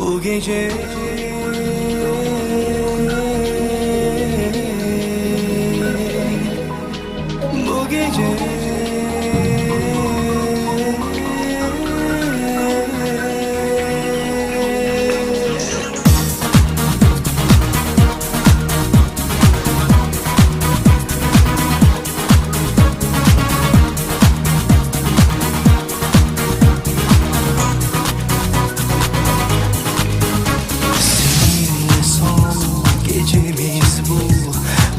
bu gece. Bu gece seninle son gecemiz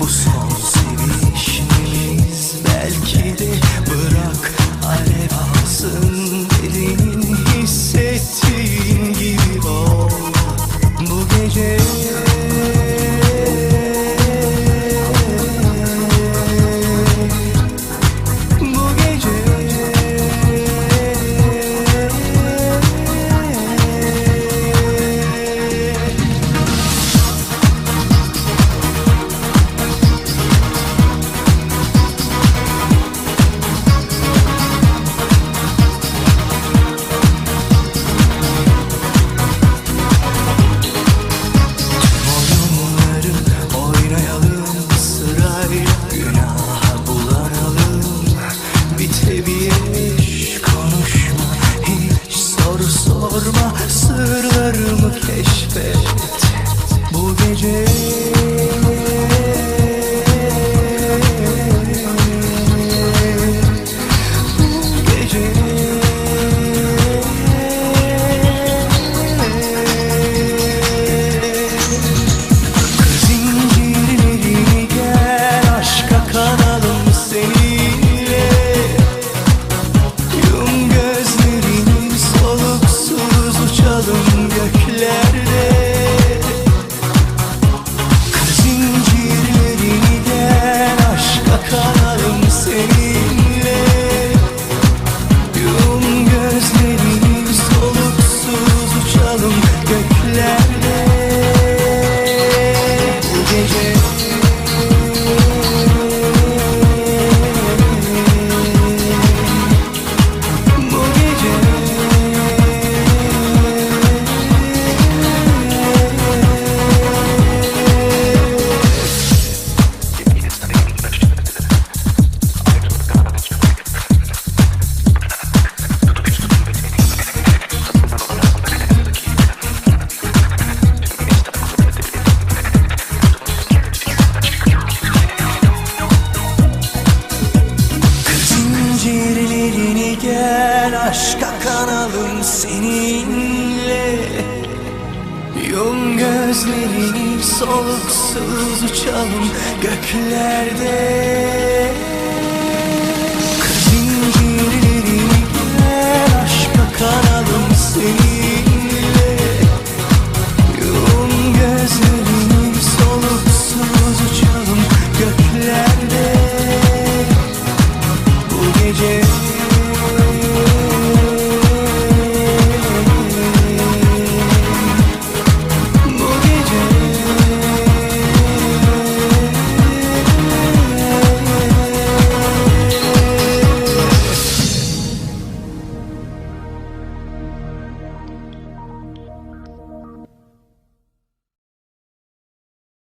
bu son sevişimiz. Belki de bırak alev alsın, dediğin hissettiğin gibi ol bu gece. Bu gece oyunları oynayalım, sırayla günaha bulanalım. Bitebilir konuşma, hiç soru sorma, sırlarımı keşfet bu gece. Bu gece zincirlerini gel, aşka kanalım seninle. Yum gözlerini, soluksuz uçalım göklerde. Zincirlerini gel, aşka kanalım seninle. Yum gözlerini, soluksuz uçalım göklerde. Bu gece bu gece zincirlerini gel, aşka kanalım seninle. Yum gözlerini, soluksuz uçalım göklerde.